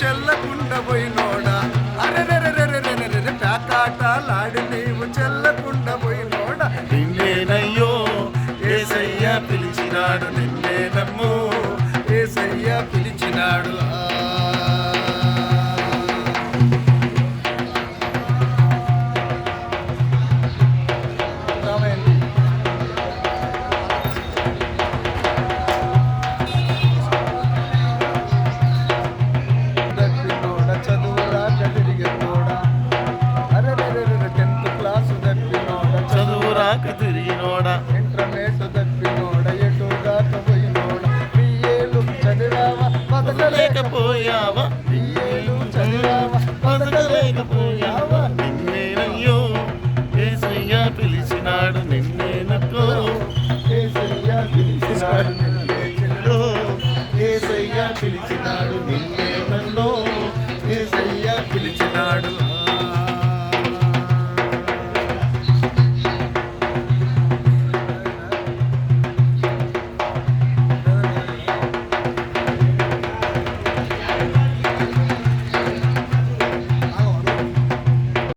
చెల్లకుండా పోయినోడా అరెరెరెరెరెరెరెరె ప్యాకాటలాడి నీవు చెల్లకుండా పోయినోడా నిన్నేనయ్యో యేసయ్య పిలిచినాడు నిన్నే నమ్ము యేసయ్య పిలిచినాడు తిరిగినోడా ఇంటర్నెట్ తప్పినోడ ఎటుగాక పోయినోడా బిఏలు చదివావా బతకలేకపోయావా బిఏలు చదివావా బతకలేకపోయావా నిన్నేనయ్యో యేసయ్య పిలిచినాడు నిన్నే నక్కో యేసయ్య పిలిచినాడు